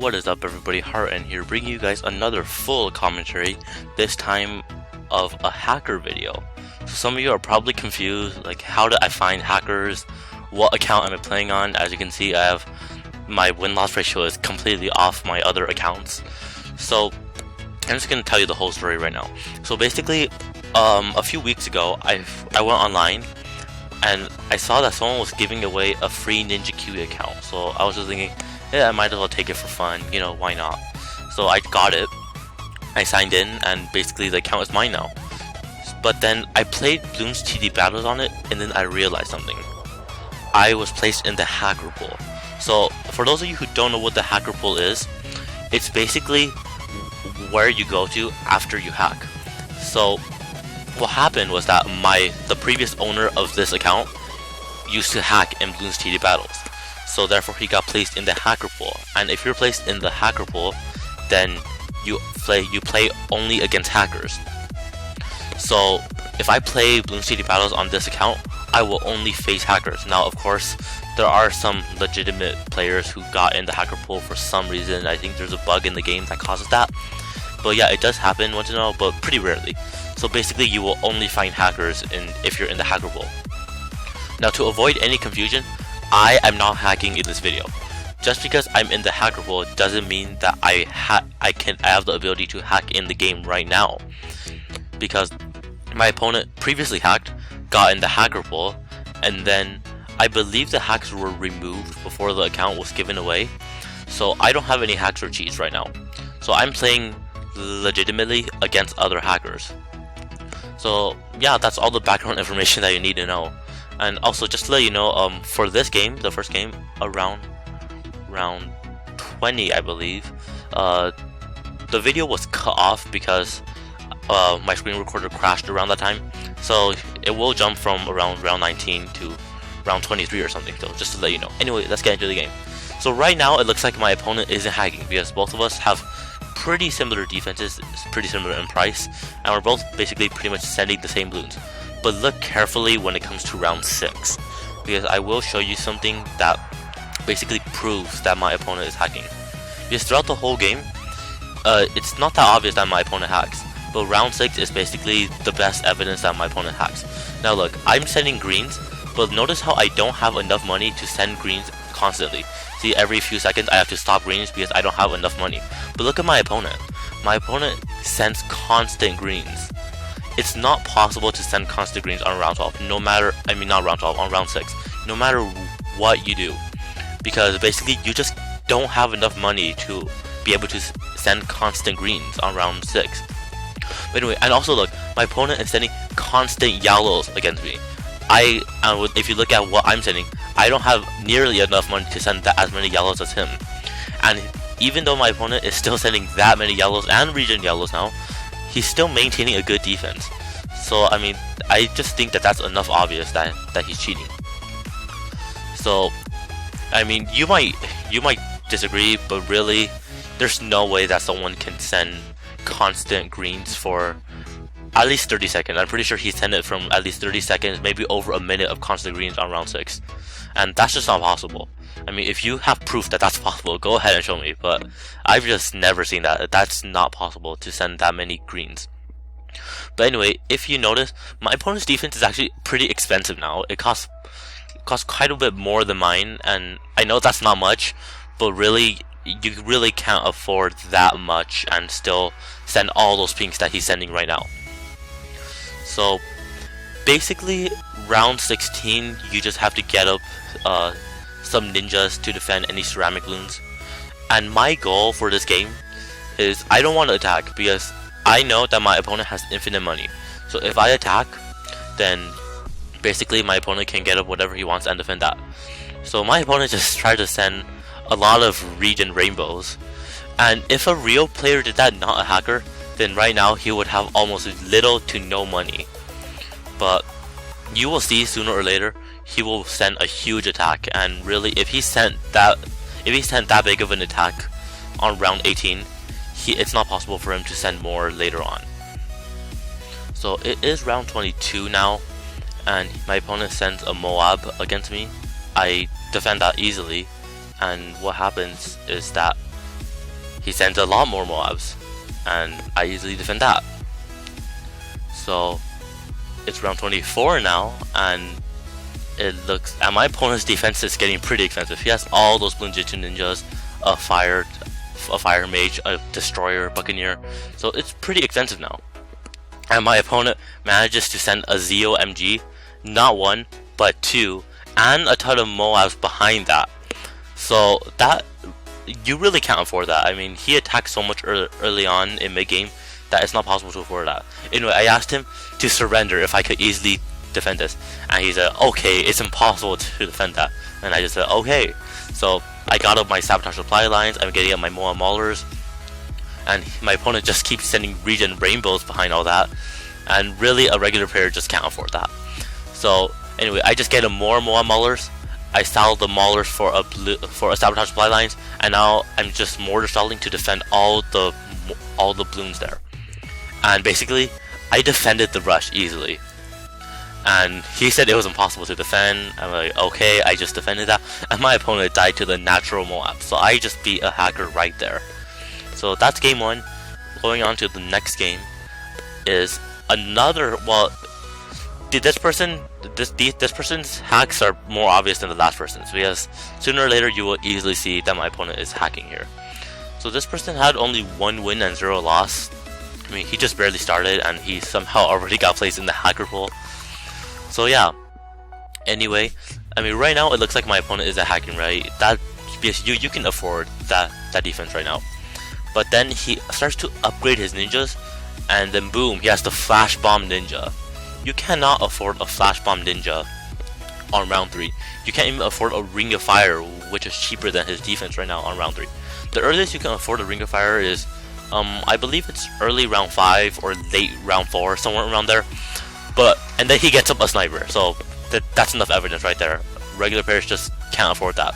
What is up everybody, Hearten here, bringing you guys another full commentary, this time of a hacker video. So some of you are probably confused, like how did I find hackers, what account am I playing on? As you can see, I have my win-loss ratio is completely off my other accounts. So I'm just going to tell you the whole story right now. So basically, a few weeks ago, I went online and I saw that someone was giving away a free Ninja Kiwi account. So I was just thinking, yeah, I might as well take it for fun, you know, why not? So I got it, I signed in, and basically the account is mine now. But then I played Bloons TD Battles on it, and then I realized something. I was placed in the hacker pool. So for those of you who don't know what the hacker pool is, it's basically where you go to after you hack. So what happened was that the previous owner of this account used to hack in Bloons TD Battles. So therefore he got placed in the hacker pool, and if you're placed in the hacker pool, then you play only against hackers. So if I play Bloons TD Battles on this account, I will only face hackers. Now of course there are some legitimate players who got in the hacker pool for some reason. I think there's a bug in the game that causes that, but yeah, it does happen once in a while, but pretty rarely. So basically you will only find hackers if you're in the hacker pool. Now to avoid any confusion, I am not hacking in this video. Just because I'm in the hacker pool doesn't mean that I have the ability to hack in the game right now. Because my opponent previously hacked, got in the hacker pool, and then I believe the hacks were removed before the account was given away. So I don't have any hacks or cheats right now. So I'm playing legitimately against other hackers. So yeah, that's all the background information that you need to know. And also, just to let you know, for this game, the first game, around 20, I believe, the video was cut off because my screen recorder crashed around that time. So it will jump from around round 19 to round 23 or something, so just to let you know. Anyway, let's get into the game. So right now, it looks like my opponent isn't hacking because both of us have pretty similar defenses, pretty similar in price, and we're both basically pretty much sending the same balloons. But look carefully when it comes to round 6, because I will show you something that basically proves that my opponent is hacking. Because throughout the whole game, it's not that obvious that my opponent hacks, but round 6 is basically the best evidence that my opponent hacks. Now look, I'm sending greens, but notice how I don't have enough money to send greens constantly. See, every few seconds I have to stop greens because I don't have enough money. But look at my opponent. My opponent sends constant greens. It's not possible to send constant greens on round 12, on round 6, no matter what you do. Because basically you just don't have enough money to be able to send constant greens on round 6. But anyway, and also look, my opponent is sending constant yellows against me. If you look at what I'm sending, I don't have nearly enough money to send as many yellows as him. And even though my opponent is still sending that many yellows and region yellows now, he's still maintaining a good defense. So I mean, I just think that that's enough obvious that he's cheating. So I mean, you might disagree, but really there's no way that someone can send constant greens for at least 30 seconds. I'm pretty sure he sent it from at least 30 seconds, maybe over a minute of constant greens on round 6. And that's just not possible. I mean, if you have proof that that's possible, go ahead and show me, but I've just never seen that. That's not possible to send that many greens. But anyway, if you notice, my opponent's defense is actually pretty expensive now. It costs quite a bit more than mine, and I know that's not much, but really, you really can't afford that much and still send all those pinks that he's sending right now. So basically, round 16, you just have to get up some ninjas to defend any ceramic balloons. And my goal for this game is I don't want to attack because I know that my opponent has infinite money. So if I attack, then basically my opponent can get up whatever he wants and defend that. So my opponent just tried to send a lot of region rainbows. And if a real player did that, not a hacker, then right now he would have almost little to no money. But you will see sooner or later he will send a huge attack, and really if he sent that big of an attack on round 18, it's not possible for him to send more later on. So it is round 22 now, and my opponent sends a Moab against me. I defend that easily, and what happens is that he sends a lot more Moabs, and I easily defend that. So it's round 24 now, and it looks, and my opponent's defense is getting pretty expensive. He has all those Bloons TD ninjas, a fire mage, a destroyer, buccaneer, so it's pretty expensive now. And my opponent manages to send a Zeo MG, not one but two, and a ton of Moabs behind that. So that, you really can't afford that. I mean, he attacked so much early on in mid game that it's not possible to afford that. Anyway, I asked him to surrender if I could easily defend this, and he said, okay, it's impossible to defend that. And I just said, okay. So I got up my sabotage supply lines, I'm getting up my Moab Maulers, and my opponent just keeps sending regen rainbows behind all that, and really a regular player just can't afford that. So anyway, I just get a more Moab Maulers, I sell the Maulers for a sabotage supply lines, and now I'm just mortar stalling to defend all the Bloons there. And basically, I defended the rush easily. And he said it was impossible to defend. I'm like, okay, I just defended that. And my opponent died to the natural Moab. So I just beat a hacker right there. So that's game one. Going on to the next game is another, well, this person's hacks are more obvious than the last person's, because sooner or later you will easily see that my opponent is hacking here. So this person had only 1 win and 0 loss. I mean, he just barely started and he somehow already got placed in the hacker pool. So yeah, anyway, I mean, right now it looks like my opponent is hacking, right? That, because you can afford that defense right now. But then he starts to upgrade his ninjas, and then boom, he has the flash bomb ninja. You cannot afford a flash bomb ninja on round 3. You can't even afford a ring of fire, which is cheaper than his defense right now on round 3. The earliest you can afford a ring of fire is, I believe it's early round 5 or late round 4, somewhere around there. And then he gets up a sniper, so that's enough evidence right there. Regular players just can't afford that.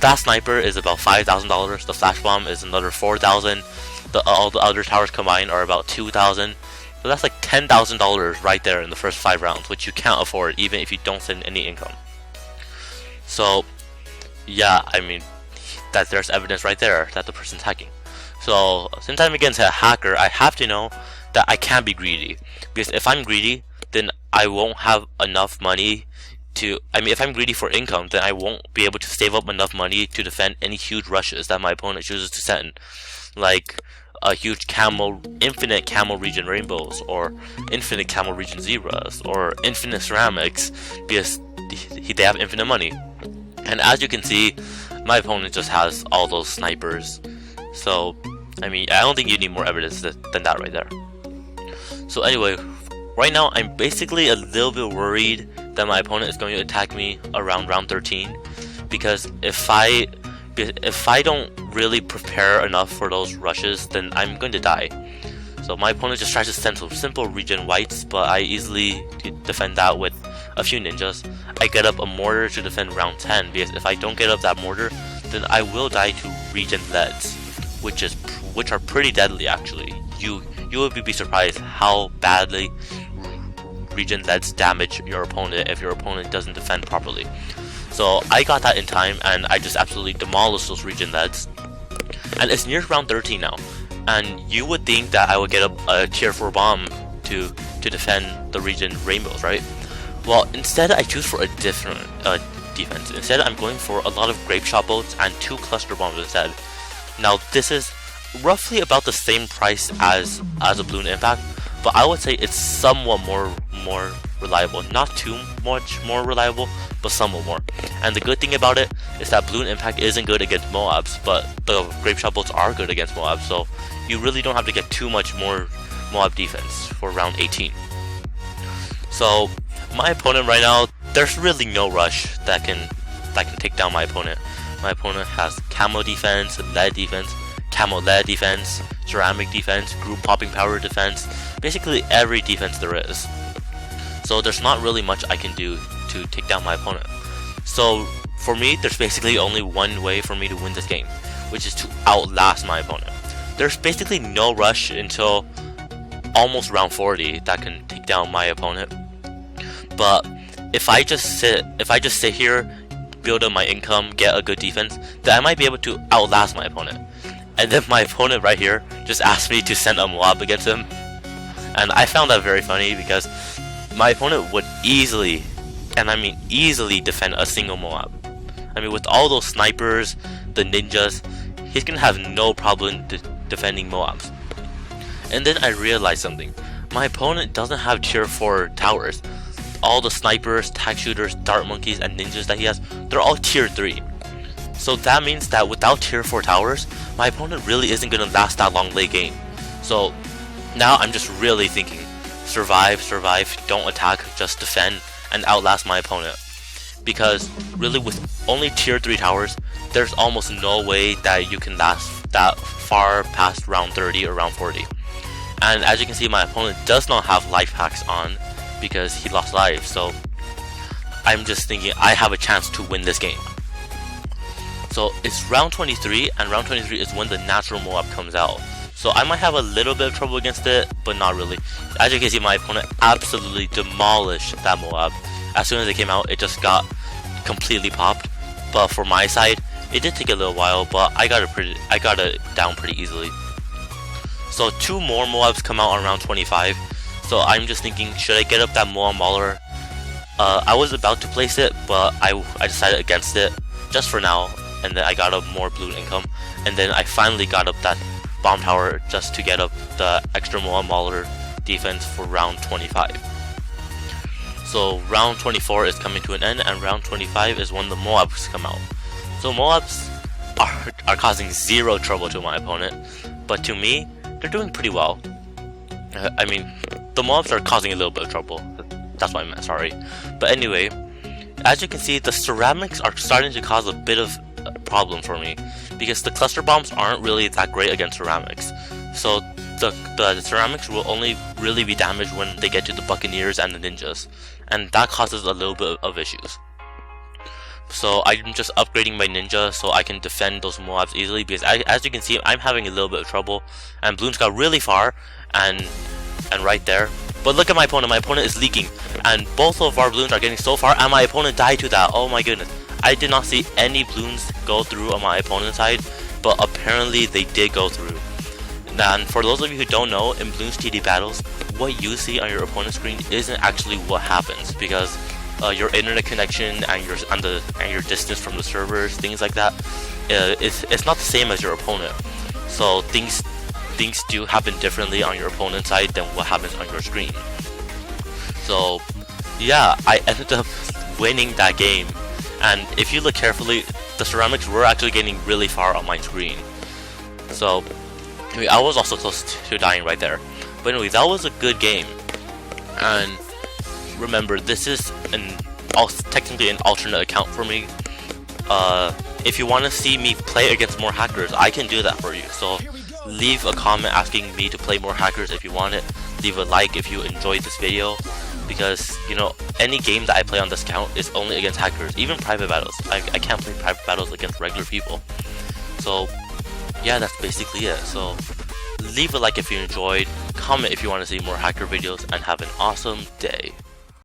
That sniper is about $5,000. The flash bomb is another $4,000. All the other towers combined are about $2,000. So that's like $10,000 right there in the first 5 rounds, which you can't afford even if you don't send any income. So yeah, I mean, that there's evidence right there that the person's hacking. So since I'm against a hacker, I have to know that I can't be greedy, because if I'm greedy, then I won't have enough money to, I mean, if I'm greedy for income, then I won't be able to save up enough money to defend any huge rushes that my opponent chooses to send, like a huge infinite camel region rainbows, or infinite camel region zebras, or infinite ceramics, because they have infinite money. And as you can see, my opponent just has all those snipers. So I mean, I don't think you need more evidence than that right there. So anyway, right now I'm basically a little bit worried that my opponent is going to attack me around round 13, because if I don't really prepare enough for those rushes, then I'm going to die. So my opponent just tries to send some simple regen whites, but I easily defend that with a few ninjas. I get up a mortar to defend round 10, because if I don't get up that mortar, then I will die to regen leads, which are pretty deadly actually. You would be surprised how badly regen leads damage your opponent if your opponent doesn't defend properly. So I got that in time, and I just absolutely demolished those regen leads. And it's near round 13 now, and you would think that I would get up a tier 4 bomb to defend the regen rainbows, right? Well, instead I choose for a different defense. Instead I'm going for a lot of grape shot boats and 2 cluster bombs instead. Now this is roughly about the same price as a Bloon Impact, but I would say it's somewhat more reliable. Not too much more reliable, but somewhat more. And the good thing about it is that Bloon Impact isn't good against Moabs, but the grape shot boats are good against Moabs, so you really don't have to get too much more Moab defense for round 18. So my opponent right now, there's really no rush that can take down my opponent. My opponent has camo defense, lead defense, camo lead defense, ceramic defense, group popping power defense, basically every defense there is. So there's not really much I can do to take down my opponent. So for me, there's basically only one way for me to win this game, which is to outlast my opponent. There's basically no rush until almost round 40 that can take down my opponent. But if I just sit here, build up my income, get a good defense, then I might be able to outlast my opponent. And then my opponent right here just asked me to send a Moab against him. And I found that very funny because my opponent would easily, and I mean easily, defend a single Moab. I mean, with all those snipers, the ninjas, he's gonna have no problem defending Moabs. And then I realized something. My opponent doesn't have tier 4 towers. All the snipers, tag shooters, dart monkeys, and ninjas that he has, they're all tier 3. So that means that without tier 4 towers, my opponent really isn't gonna last that long late game. So now I'm just really thinking, survive, don't attack, just defend, and outlast my opponent. Because really with only tier 3 towers, there's almost no way that you can last that far past round 30 or round 40. And as you can see, my opponent does not have life hacks on because he lost life, so I'm just thinking I have a chance to win this game. So it's round 23, and round 23 is when the natural Moab comes out. So I might have a little bit of trouble against it, but not really. As you can see, my opponent absolutely demolished that Moab. As soon as it came out, it just got completely popped. But for my side, it did take a little while, but I got it down pretty easily. So 2 more Moabs come out on round 25. So I'm just thinking, should I get up that Moab Mauler? I was about to place it, but I decided against it just for now. And then I got up more balloon income, and then I finally got up that bomb tower just to get up the extra Moab Mauler defense for round 25. So round 24 is coming to an end, and round 25 is when the Moabs come out. So Moabs are causing 0 trouble to my opponent, but to me, they're doing pretty well. I mean, the Moabs are causing a little bit of trouble. That's what I meant, sorry. But anyway, as you can see, the ceramics are starting to cause a bit of a problem for me, because the cluster bombs aren't really that great against ceramics. So the ceramics will only really be damaged when they get to the buccaneers and the ninjas, and that causes a little bit of issues. So I'm just upgrading my ninja so I can defend those Moabs easily, because as you can see, I'm having a little bit of trouble, and Bloons got really far and right there. But look at my opponent is leaking, and both of our Bloons are getting so far, and my opponent died to that. Oh my goodness. I did not see any Bloons go through on my opponent's side, but apparently they did go through. And for those of you who don't know, in Bloons TD Battles, what you see on your opponent's screen isn't actually what happens, because your internet connection and your distance from the servers, things like that, it's not the same as your opponent. So things do happen differently on your opponent's side than what happens on your screen. So yeah, I ended up winning that game. And if you look carefully, the ceramics were actually getting really far on my screen. So anyway, I was also close to dying right there. But anyway, that was a good game. And remember, this is technically an alternate account for me. If you want to see me play against more hackers, I can do that for you. So leave a comment asking me to play more hackers if you want it. Leave a like if you enjoyed this video, because you know, any game that I play on this account is only against hackers. Even private battles, I can't play private battles against regular people. So yeah, that's basically it. So leave a like if you enjoyed, comment if you want to see more hacker videos, and have an awesome day.